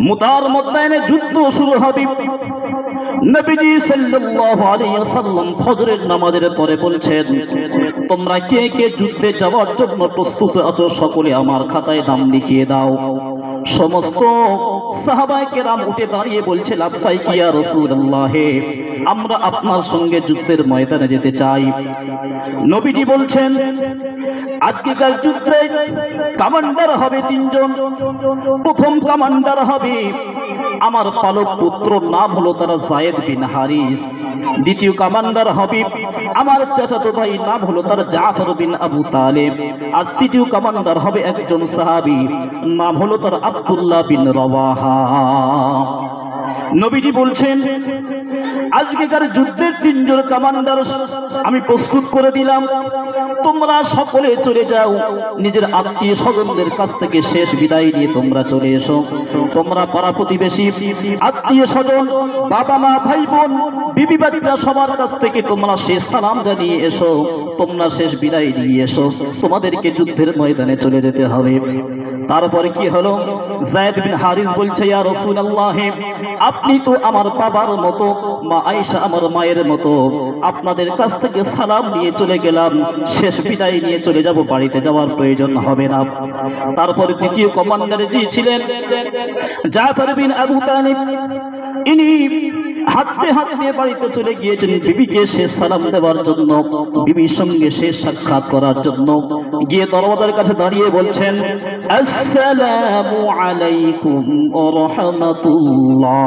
মুতার ময়দানে যুদ্ধ শুরু হবে। নবীজি সাল্লাল্লাহু আলাইহি ওয়াসাল্লাম ফজরের নামাজের পরে বলছেন, তোমরা কে কে যুদ্ধে যাওয়ার জন্য প্রস্তুত আছো সকলে আমার খাতায় নাম লিখিয়ে দাও। সমস্ত সাহাবায়ে কেরাম উঠে দাঁড়িয়ে বলছে, লাব্বাইক ইয়া রাসূলুল্লাহ, আমরা আপনার সঙ্গে যুদ্ধের ময়দানে যেতে চাই। নবীজি বলছেন, আজকেকার যুদ্ধে কমান্ডার হবে তিনজন। প্রথম কমান্ডার হবে আমার পালক পুত্র, নাম হলো তার যায়েদ বিন হারিস। দ্বিতীয় কমান্ডার হবে আমার চাচাতো ভাই, নাম হলো তার জাফর বিন আবু তালেব। আর তৃতীয় কমান্ডার হবে একজন সাহাবী, নাম হলো তার আব্দুল্লাহ বিন রওয়াহা। নবীজি বলছেন, আজকেকার যুদ্ধের তিনজন কমান্ডার আমি প্রস্তুত করে দিলাম, তোমরা সকলে চলে যাও, নিজের আত্মীয় স্বজনদের কাছ থেকে শেষ বিদায় নিয়ে তোমরা চলে এসো। তোমরা পাড়া প্রতিবেশী, আত্মীয় স্বজন, বাবা মা, ভাই বোন, বিবি বাচ্চা সবার কাছ থেকে তোমরা শেষ সালাম জানিয়ে এসো, তোমরা শেষ বিদায় নিয়ে এসো, তোমাদেরকে যুদ্ধের ময়দানে চলে যেতে হবে। তারপরে কি হলো? যায়েদ বিন হারিস বলছে, ইয়া রাসূলুল্লাহ, আপনি তো আমার বাবার মতো, মা আয়েশা আমার মায়ের মতো, আপনাদের কাছ থেকে সালাম নিয়ে চলে গেলাম, শেষ বিদায় নিয়ে চলে যাব, বাড়িতে যাওয়ার প্রয়োজন হবে না। তারপরে দ্বিতীয় কমান্ডার যে ছিলেন জাফর বিন আবু তালিব, ইনি হাঁটতে হাঁটতে বাড়িতে চলে গিয়েছেন বিবিকে শেষ সালাম দেওয়ার জন্য, বিবির সঙ্গে শেষ সাক্ষাৎ করার জন্য। গিয়ে দরওয়াজার কাছে দাঁড়িয়ে বলছেন, আসসালামু আলাইকুম ওয়া রাহমাতুল্লাহ।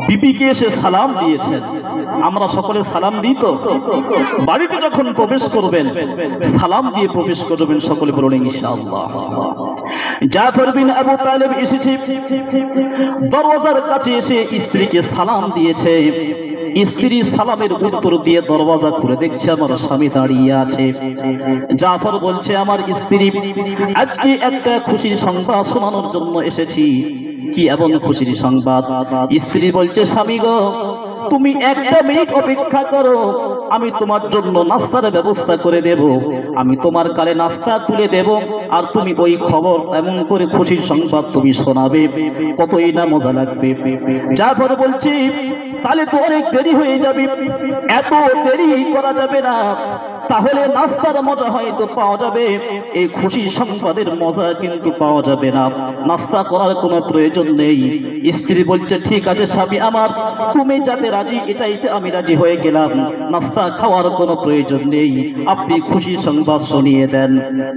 বিবিকে এসে সালাম দিয়েছেন। আমরা সকলে সালাম দিই তো? বাড়িতে যখন প্রবেশ করবেন সালাম দিয়ে প্রবেশ করবেন, সকলে বলুন ইনশাআল্লাহ। জাফর বিন আবু তালেব এসেছে, দরওয়াজার কাছে এসে স্ত্রীকে সালাম দিয়েছে। স্ত্রী সালামের উত্তর দিয়ে দরওয়াজা খুলে দেখছে আমার স্বামী দাঁড়িয়ে আছে। জাফর বলছে, আমার স্ত্রী, আজকে একটা খুশির সংবাদ শোনানোর জন্য এসেছি। কি এমন খুশির সংবাদ? স্ত্রী বলছে, স্বামী গো, তুমি একটা মিনিট অপেক্ষা করো, আমি তোমার জন্য নাস্তার ব্যবস্থা করে দেব, আমি তোমার কালে নাস্তা তুলে দেব, আর তুমি ওই খবর এমন করে খুশির সংবাদ তুমি শোনাবে, কতই না মজা লাগবে। জাফর বলছে, তাহলে তো অনেক দেরি হয়ে যাবে, এত দেরি করা যাবে না, তাহলে নাস্তার মজা হয়তো পাওয়া যাবে, এই খুশি সংবাদের মজা কিন্তু পাওয়া যাবে না, নাস্তা করার কোনো প্রয়োজন নেই। স্ত্রী বলছে, ঠিক আছে স্বামী আমার, তুমি যাতে রাজি এটাইতে আমি রাজি হয়ে গেলাম, নাস্তা খাওয়ার কোনো প্রয়োজন নেই, আপনি খুশি সংবাদ শুনিয়ে দেন।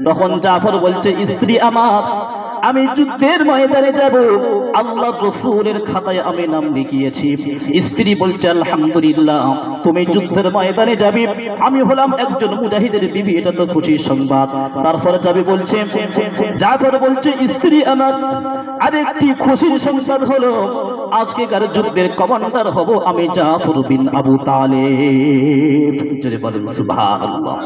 তখন জাফর বলছে, স্ত্রী আমার, আমি যুদ্ধের ময়দানে যাব, আল্লাহর রাসূলের খাতায় আমি নাম লিখিয়েছি। স্ত্রী বলছে, আলহামদুলিল্লাহ, তুমি যুদ্ধের ময়দানে যাবে, আমি হলাম একজন মুজাহিদের বিবি, এটা তো খুশির সংবাদ। তারপরে যাবে বলছে। জাফর বলছে, স্ত্রী আমার, আরেকটি খুশির সংবাদ হলো, আজকেকার যুদ্ধের কমান্ডার হব আমি জাফর বিন আবু তালেব। জোরে বলেন সুবহানাল্লাহ।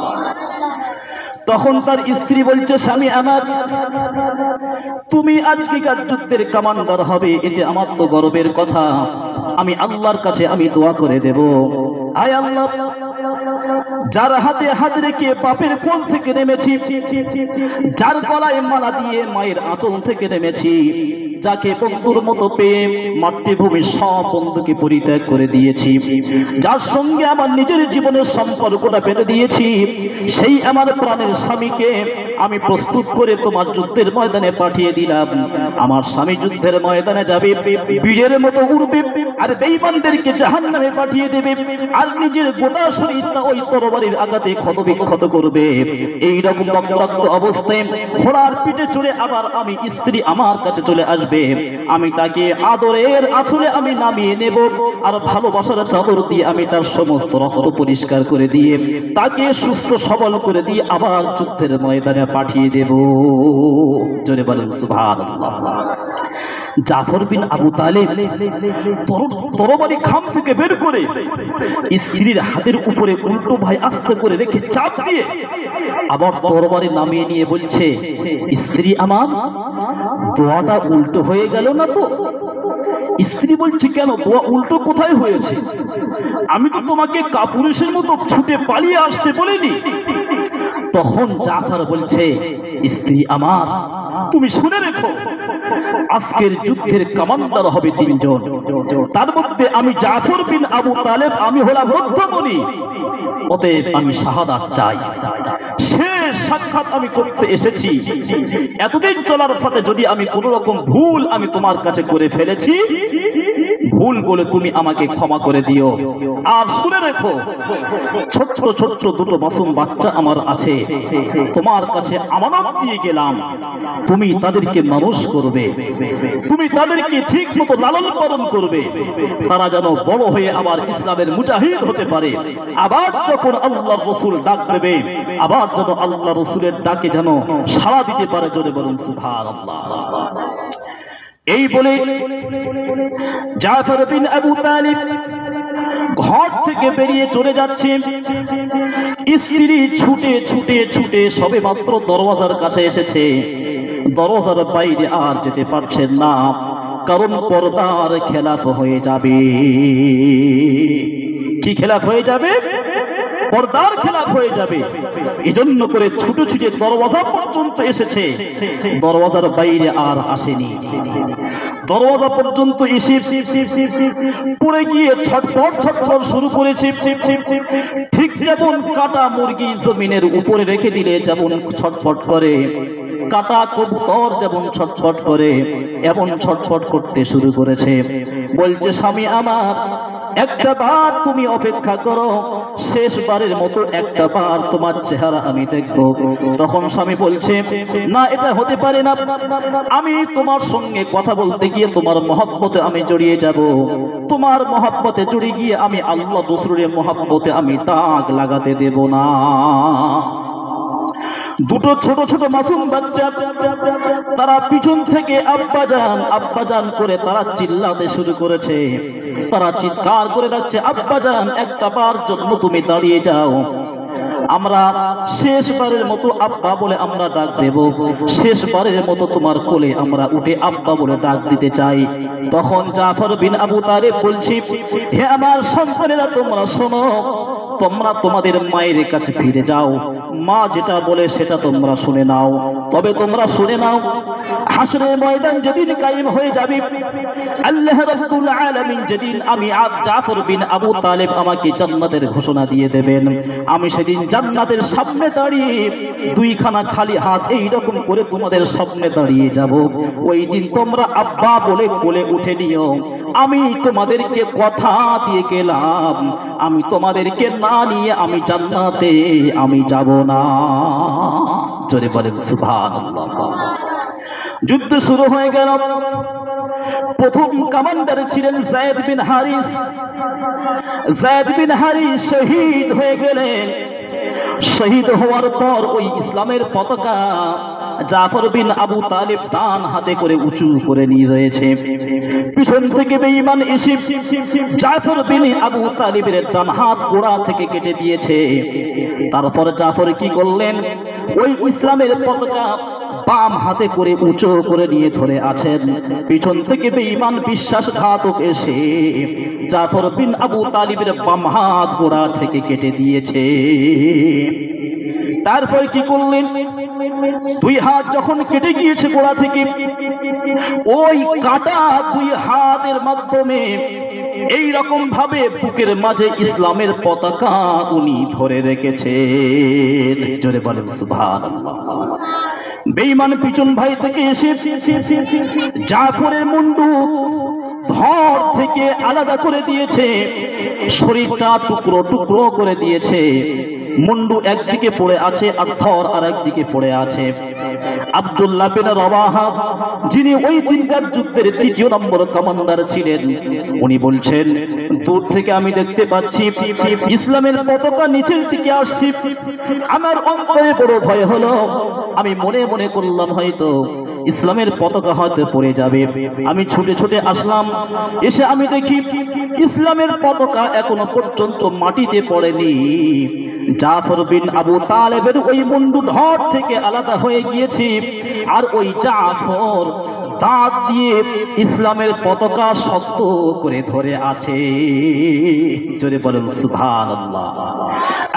তখন তার স্ত্রী বলছে, স্বামী আমার, তুমি আজকেকার যুদ্ধের কমান্ডার হবে, এতে আমার তো গর্বের কথা, আমি আল্লাহর কাছে আমি দোয়া করে দেব, আয় আল্লাহ, যার হাতে হাত রেখে বাপের কোল থেকে নেমেছি, যার গলায় মালা দিয়ে মায়ের আঁচল থেকে নেমেছি, যাকে বন্ধুর মতো পেয়ে মাতৃভূমির সব বন্ধুকে পরিত্যাগ করে দিয়েছি, যার সঙ্গে আমার নিজের জীবনের সম্পর্কটা বেঁধে দিয়েছি, সেই আমার প্রাণের স্বামীকে আমি প্রস্তুত করে তোমার যুদ্ধের ময়দানে পাঠিয়ে দিলাম। আমার স্বামী যুদ্ধের ময়দানে যাবে, বীরের মতো উড়বে, আর বেঈমানদেরকে জাহান্নামে পাঠিয়ে দেবে, আর নিজের গোটা শরীরটা ওই তরবারির আঘাতে ক্ষতবিক্ষত করবে। এই রকম রক্তাক্ত অবস্থায় ঘোড়ার পিঠে চড়ে আবার আমি স্ত্রী আমার কাছে চলে আসবে, আমি তাকে আদরের আঁচলে আমি নামিয়ে নেব, আর ভালোবাসার চাদর দিয়ে আমি তার সমস্ত রক্ত পরিষ্কার করে দিয়ে তাকে সুস্থ সবল করে দিয়ে আবার যুদ্ধের ময়দানে পাঠিয়ে দেব। জোরে বলেন সুবহানাল্লাহ। জাফর বিন আবু তালেব তরবারি খাম থেকে বের করে স্ত্রীর হাতের উপরে উল্টো ভাই আস্তে করে রেখে চাপ দিয়ে আবার তরবারি নামিয়ে নিয়ে বলছে, স্ত্রী আমার, দোয়াটা উল্টো হয়ে গেল না তো? স্ত্রী বলছে, কেন, দোয়া উল্টো কোথায় হয়েছে? আমি তো তোমাকে কাপুরুষের মতো ছুটে পালিয়ে আসতে বলিনি। তখন জাফর বলছে, স্ত্রী আমার, তুমি শুনে রেখো, আজকের যুদ্ধের কমান্ডার হবে 3 জন। তার মধ্যে আমি জাফর বিন আবু তালেব, আমি হলাম মধ্যমণি। অতএব আমি শাহাদাত চাই। শেষ সাক্ষাৎ আমি করতে এসেছি। এতদিন চলার পথে যদি আমি কোনো রকম ভুল আমি তোমার কাছে করে ফেলেছি, ভুল বলে তুমি আমাকে ক্ষমা করে দিও। আর শুনে রেখো, ছোট্ট ছোট্ট দুটো মাসুম বাচ্চা আমার আছে, তোমার কাছে আমানত দিয়ে গেলাম, তুমি তাদেরকে মানুষ করবে, তুমি তাদেরকে ঠিক মতো লালন পালন করবে, তারা যেন বড় হয়ে আবার ইসলামের মুজাহিদ হতে পারে। আবার যখন আল্লাহর রাসূল ডাক দেবে, আবার যেন আল্লাহর রাসূলের ডাকে যেন সাড়া দিতে পারে। জোরে বলুন সুবহানাল্লাহ। এই বলে জাফর বিন আবু তালিব ঘর থেকে বেরিয়ে চলে যাচ্ছে। স্ত্রী ছুটে ছুটে ছুটে সবে মাত্র দরওয়াজার কাছে এসেছে। দরওয়াজার বাইরে আর যেতে পারছেন না, কারণ পর্দার খেলাফ হয়ে যাবে। কি খেলাফ হয়ে যাবে? পর্দার খেলাফ হয়ে যাবে। এজন্য করে ছুটে ছুটে দরওয়াজা পর্যন্ত এসেছে, দরওয়াজার বাইরে আর আসেনি। দরওয়াজা পর্যন্ত এসে পড়ে গিয়ে ছটফট ছটফট শুরু করেছে। ঠিক যেমন কাটা মুরগি জমিনের উপরে রেখে দিলে যেমন ছটফট করে, কাটা কবুতর যেমন ছটফট করে, এমন ছটফট করতে শুরু করেছে। বলছে, স্বামী আমার, একটা বার তুমি অপেক্ষা করো, শেষবারের মতো একটা বার তোমার চেহারা আমি দেখব। তখন স্বামী বলছে, না, এটা হতে পারে না, আমি তোমার সঙ্গে কথা বলতে গিয়ে তোমার মহব্বতে আমি জড়িয়ে যাব, তোমার মহব্বতে জড়িয়ে গিয়ে আমি আল্লাহ রাসূলের মহব্বতে আমি দাগ লাগাতে দেব না। দুটো ছোট ছোট মাসুম বাচ্চা, তারা পিছন থেকে আব্বাজান আব্বাজান করে তারা চিল্লাতে শুরু করেছে। তারা চিৎকার করে ডাকছে, আব্বাজান, একটা বার জন্য তুমি দাঁড়িয়ে যাও, আমরা শেষবারের মতো আব্বা বলে আমরা ডাক দেব, শেষবারের মতো তোমার কোলে আমরা উঠে আব্বা বলে ডাক দিতে চাই। তখন জাফর বিন আবু তালেব বলছি, হে আমার সন্তানেরা, তোমরা শোনো, তোমরা তোমাদের মায়ের কাছে ফিরে যাও, মা যেটা বলে সেটা তোমরা শুনে নাও। তবে তোমরা শুনে নাও, হাসরের ময়দান যেদিন কায়েম হয়ে যাবে, আল্লাহ রাব্বুল আলামিন যেদিন আমি জাফর বিন আবু তালেব আমাকে জান্নাতের ঘোষণা দিয়ে দেবেন, আমি সেদিন জান্নাতের সামনে দাঁড়িয়ে দুইখানা খালি হাত এইরকম করে তোমাদের সামনে দাঁড়িয়ে যাব। ওই দিন তোমরা আব্বা বলে কোলে উঠে নিও। আমি তোমাদেরকে কথা দিয়ে গেলাম, আমি তোমাদেরকে না নিয়ে আমি জান্নাতে আমি যাব না। জোরে বলেন সুবহানাল্লাহ। যুদ্ধ শুরু হয়ে গেল। প্রথম কমান্ডার ছিলেন যায়েদ বিন হারিস। যায়েদ বিন হারিস শহীদ হয়ে গেলেন। শহীদ হওয়ার পর ওই ইসলামের পতাকা জাফর বিন আবু তালেব ডান হাতে করে উঁচু করে নিয়ে রয়েছে। পিছন থেকে বেঈমান এসে জাফর বিন আবু তালেবের ডান হাত গোড়া থেকে কেটে দিয়েছে। তারপর জাফর কি করলেন? ওই ইসলামের পতাকা বাম হাতে করে উঁচু করে নিয়ে ধরে আছেন। পিছন থেকে বেঈমান বিশ্বাসঘাতক এসে জাফর বিন আবু তালেবের বাম হাত গোড়া থেকে কেটে দিয়েছে। তারপর কি করলেন? দুই হাত যখন কেটে গিয়েছে গোড়া থেকে, ওই কাটা দুই হাতের মাধ্যমে এই রকম ভাবে বুকের মাঝে ইসলামের পতাকা উনি ধরে রেখেছেন। জোরে বলেন সুবহানাল্লাহ। বেঈমান পিছন ভাই থেকে এসে জাফরের মুন্ডু ধর থেকে আলাদা করে দিয়েছে, শরীরটা টুকরো টুকরো করে দিয়েছে। মুন্ডু একদিকে পড়ে আছে আর ধর আর একদিকে পড়ে আছে। আব্দুল্লাহ বিন রওয়াহা, যিনি ওই দিনকার যুদ্ধের ৩য় নম্বর কমান্ডার ছিলেন, উনি বলছেন, দূর থেকে আমি দেখতে পাচ্ছি ইসলামের পতাকা নিচের দিকে আসছে। আমার অন্তরে বড় ভয় হলো। আমি মনে মনে করলাম হয়তো ইসলামের পতাকা হয়তো পড়ে যাবে। আমি ছুটে ছুটে আসলাম। এসে আমি দেখি ইসলামের পতাকা এখনো পর্যন্ত মাটিতে পড়েনি। জাফর বিন আবু তালেবের ওই মুন্ডু ধর থেকে আলাদা হয়ে গিয়েছে, আর ওই জাফর দাঁত দিয়ে ইসলামের পতাকা শক্ত করে ধরে আছে। জোরে বলেন সুবহানাল্লাহ।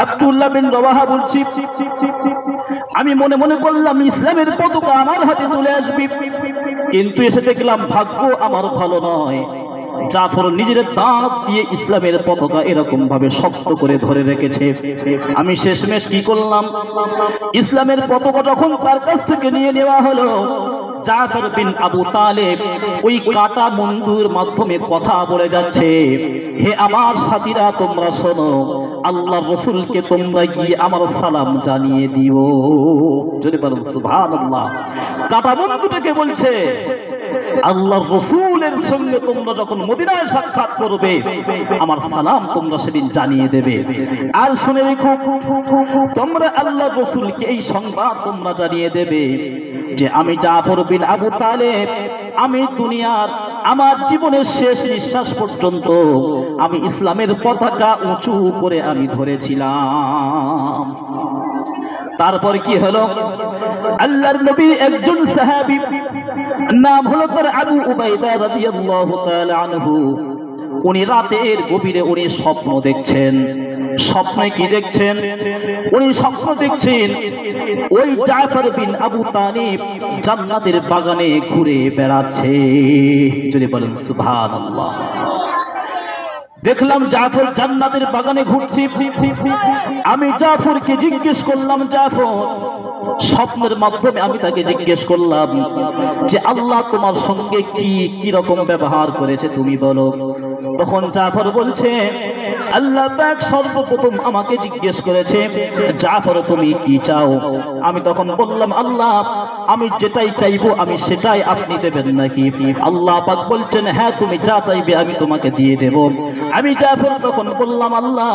আব্দুল্লাহ বিন রওয়াহা বলছি, আমি মনে মনে করলাম ইসলামের পতাকা আমার হাতে চলে আসবে। কিন্তু এসে দেখলাম ভাগ্য আমার ভালো নয়, জাফর নিজের দাঁত দিয়ে ইসলামের পতাকা এরকম ভাবে শক্ত করে ধরে রেখেছে। আমি শেষমেশ কি করলাম, ইসলামের পতাকা যখন তার কাছ থেকে নিয়ে নেওয়া হলো, জাফর বিন আবু তালেব ওই কাটা মুন্ডুর মাধ্যমে কথা বলে যাচ্ছে, হে আমার সাথীরা তোমরা শোনো, আল্লাহ রসুলকে তোমরা গিয়ে আমার সালাম জানিয়ে দিও। যদি বলেন সুবহানাল্লাহ। কাটা মুন্ডুটাকে বলছে, আল্লাহর রসুলের সঙ্গে তোমরা যখন মদিনায় সাক্ষাৎ করবে আমার সালাম তোমরা সেদিন জানিয়ে দেবে। আর শুনে রেখো, তোমরা আল্লাহর রসুলকে এই সংবাদ তোমরা জানিয়ে দেবে যে আমি জাফর বিন আবু তালেব, আমি দুনিয়ার আমার জীবনের শেষ নিঃশ্বাস পর্যন্ত আমি ইসলামের পতাকা উঁচু করে আমি ধরেছিলাম। তারপর কি হলো, আল্লাহর নবীর একজন সাহাবী নাম হলো তার আবু উবাইদা রাদিয়াল্লাহু তাআলা আনহু, উনি রাতের গভীরে উনি স্বপ্ন দেখছেন। স্বপ্নে কি দেখছেন, উনি স্বপ্ন দেখছেন ওই জাফর বিন আবু তালিব জান্নাতের বাগানে ঘুরে বেড়াচ্ছে। যদি বলেন সুবহানাল্লাহ। দেখলাম জাফর জান্নাতের বাগানে ঘুরছে। আমি জাফরকে জিজ্ঞেস করলাম, জাফর, স্বপ্নের মাধ্যমে আমি তাকে জিজ্ঞেস করলাম যে আল্লাহ তোমার সঙ্গে কি রকম ব্যবহার করেছে তুমি বলো। তখন জাফর বলছে, আল্লাহ পাক সর্বপ্রথম আমাকে জিজ্ঞেস করেছে, জাফর তুমি কি চাও? আমি তখন বললাম, আল্লাহ আমি যেটাই চাইবো আমি সেটাই আপনি দেবেন নাকি? আল্লাহ পাক বলছেন, হ্যাঁ তুমি যা চাইবে আমি তোমাকে দিয়ে দেব। আমি জাফর তখন বললাম, আল্লাহ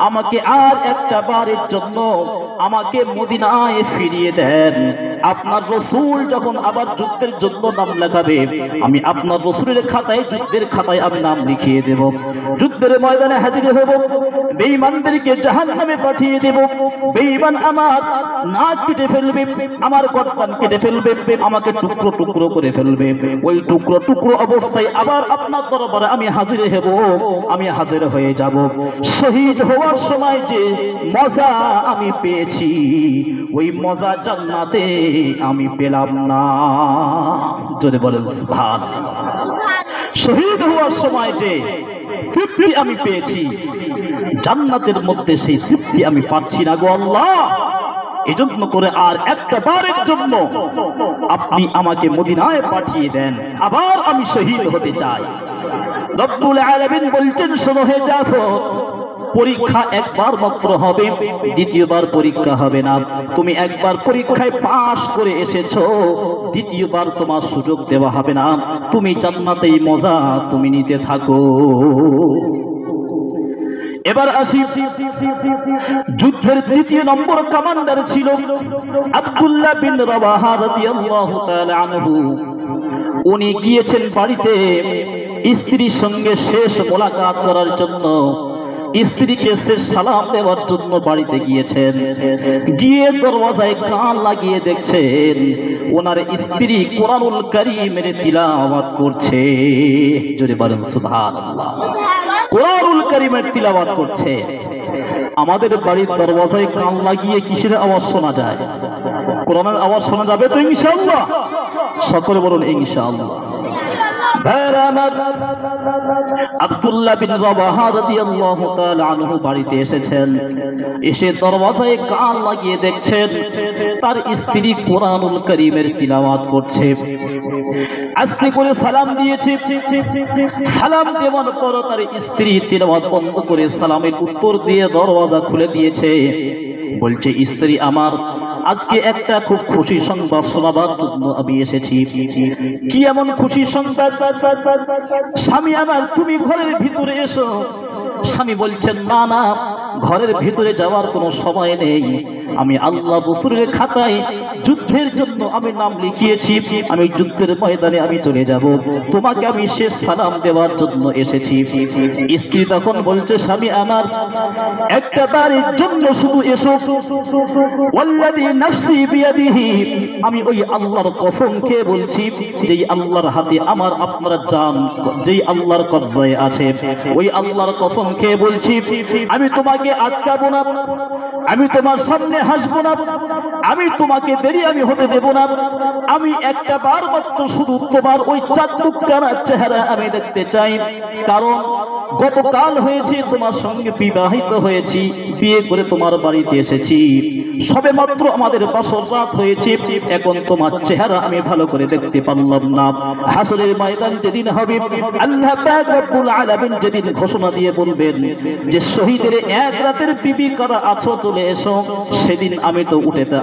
আমাকে আর একটা বারের জন্য আমাকে মদিনায় ফিরিয়ে দেন। আপনার রসুল যখন আবার যুদ্ধের জন্য নাম লেখাবে আমি আপনার রসুলের খাতায়, যুদ্ধের খাতায় আমি নাম লিখিয়ে দেব। যুদ্ধের ময়দানে হাজির হব, বেঈমানদেরকে জাহান্নামে পাঠিয়ে দেব। বেঈমান আমার নাক কেটে ফেলবে, আমার গর্দান কেটে ফেলবে, আমাকে টুকরো টুকরো করে ফেলবে। ওই টুকরো টুকরো অবস্থায় আবার আপনার দরবারে আমি হাজির হব, আমি হাজির হয়ে যাব। শহীদ হওয়ার সময় যে মজা আমি পেয়েছি ওই মজা জান্নাতে আমি পেলাম না। যদি বলেন সুবহানাল্লাহ। শহীদ হওয়ার সময় যে তৃপ্তি আমি পেয়েছি জান্নাতের মধ্যে সেই তৃপ্তি আমি পাচ্ছি না গো আল্লাহ। এজন্য করে আর একটা বারের জন্য আপনি আমাকে মদিনায় পাঠিয়ে দেন, আবার আমি শহীদ হতে চাই। রব্বুল আলামিন বলছেন, শোনো হে জাফর, পরীক্ষা একবার মাত্র হবে, দ্বিতীয়বার পরীক্ষা হবে না। তুমি একবার পরীক্ষায় পাশ করে এসেছো, দ্বিতীয়বার তোমার সুযোগ দেওয়া হবে না। তুমি জান্নাতেই মজা তুমি নিতে থাকো। এবার আসি, যুদ্ধের দ্বিতীয় নম্বর কমান্ডার ছিল আব্দুল্লাহ বিন রাওয়াহা রাদিয়াল্লাহু তাআলা আনহু। উনি গিয়েছেন বাড়িতে স্ত্রীর সঙ্গে শেষ মোলাকাত করার জন্য, স্ত্রীকে শেষ সালাম দেওয়ার জন্য বাড়িতে গিয়েছেন। গিয়ে দরওয়াজায় কান লাগিয়ে দেখছেন ওনার স্ত্রী কোরআনুল কারীমের তিলাওয়াত করছে। জোরে বলেন সুবহানাল্লাহ। কোরআনুল কারীমের তিলাওয়াত করছে। আমাদের বাড়ির দরওয়াজায় কান লাগিয়ে কিসের আওয়াজ শোনা যায়? কোরআনের আওয়াজ শোনা যাবে তো ইনশাআল্লাহ? সকলে বলুন ইনশাআল্লাহ। আব্দুল্লাহ বিন রাওয়াহা রাদিয়াল্লাহু তাআলা আনহু বাড়িতে এসেছেন। এসে দরওয়াজায় কান লাগিয়ে দেখছেন তার স্ত্রী কোরআনুল কারীমের তিলাওয়াত করছে। আস্তে করে সালাম দিয়েছে। সালাম দেওয়ার পর তার স্ত্রী তিলাওয়াত বন্ধ করে সালামের উত্তর দিয়ে দরওয়াজা খুলে দিয়েছে। বলছে, স্ত্রী আমার, আজকে একটা খুব খুশি সংবাদ শোনাবার জন্য আমি এসেছি। কি এমন খুশি সংবাদ? স্বামী আমার, তুমি ঘরের ভিতরে এসো। স্বামী বলছেন, না না, ঘরের ভিতরে যাওয়ার কোনো সময় নেই। আমি আল্লাহ রাসূলের খাতায় যুদ্ধের জন্য আমি নাম লিখিয়েছি, আমি যুদ্ধের ময়দানে আমি চলে যাব। তোমাকে আমি শেষ সালাম দেওয়ার জন্য এসেছি। স্ত্রী তখন বলছে, স্বামী আমার, একটা বারের জন্য শুধু এসো। ওয়াল্লাযী নাফসি বিয়াদিহি, আমি ওই আল্লাহর কসম খেয়ে বলছি যেই আল্লাহর হাতে আমার আপনার জান, যেই আল্লাহর কবজায় আছে, ওই আল্লাহর কসম খেয়ে বলছি আমি তোমাকে আটকাবো না, আমি তোমার সামনে হাসবো না, আমি তোমাকে দেরি আমি হতে দেব না। আমি একটা বার মাত্র শুধু তোমার ওই চাঁদমুখখানা চেহারা আমি দেখতে চাই। কারণ গতকাল হয়েছে তোমার সঙ্গে বিবাহিত হয়েছি, বিয়ে করে তোমার বাড়িতে এসেছি, সবে মাত্র আমাদের বাসর রাত হয়েছে, এখন তোমার চেহারা আমি ভালো করে দেখতে পারলাম না। হাসরের ময়দান যেদিন হবে, আল্লাহ পাক রব্বুল আলামিন যেদিন ঘোষণা দিয়ে বলবেন যে শহীদের এক রাতের বিবি কারা আছো চলে এসো, সেদিন আমি তো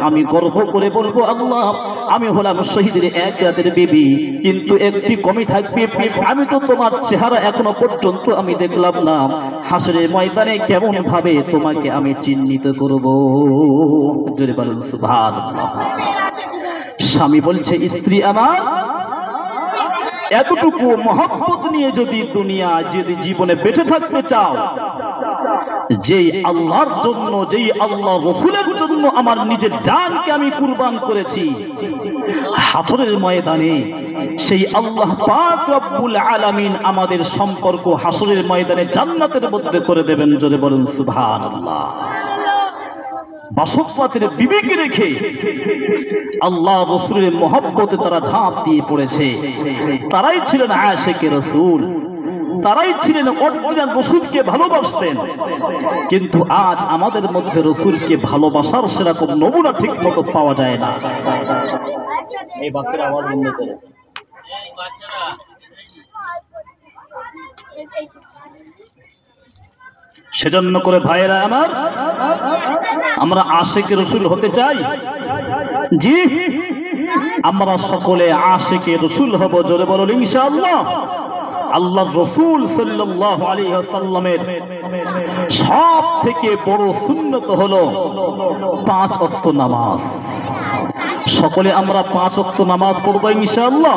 আমি গর্ব করে বলবো আল্লাহ আমি হলাম শহীদের এক রাতের বিবি, কিন্তু একটি কমি থাকবে, আমি তো তোমার চেহারা এখনো পর্যন্ত আমি দেখলাম না। হাসরের ময়দানে কেমন ভাবে তোমাকে আমি চিহ্নিত করব? জোরে বলুন সুবহানাল্লাহ। স্বামী বলছে স্ত্রী আমার এতটুকু মহব্বত নিয়ে যদি দুনিয়া যদি জীবনে বেঁচে থাকতে চাও, যেই আল্লাহর জন্য যেই আল্লাহ রাসূলের জন্য আমার নিজের জানকে আমি কুরবান করেছি, হাসরের ময়দানে সেই আল্লাহ পাক রব্বুল আলামিন আমাদের সম্পর্ক হাসরের ময়দানে জান্নাতের মধ্যে করে দেবেন। জোরে বলুন সুবহানাল্লাহ। বাসরাতের বিবিকে রেখে আল্লাহ রাসূলের মহব্বতে তারা ঝাঁপ দিয়ে পড়েছে। তারাই ছিলেন আশিকে রাসূল, তারাই ছিলেন অরিজিনাল রাসূলকে ভালোবাসতেন। কিন্তু আজ আমাদের মধ্যে রাসূলকে ভালোবাসার সেরকম নমুনা ঠিক মতো পাওয়া যায় না। এই বাচ্চার আওয়াজ বন্ধ করো। সেজন্য করে ভাইয়েরা আমার, আমরা আশিকে রাসূল হতে চাই। জি, আমরা সকলে আশিকে রাসূল হব। জোরে বলুন ইনশাআল্লাহ। আল্লাহর রাসূল সাল্লাল্লাহু আলাইহি ওয়াসাল্লামের সব থেকে বড় সুন্নত হলো 5 ওয়াক্ত নামাজ। সকলে আমরা 5 ওয়াক্ত নামাজ পড়ব ইনশাআল্লাহ।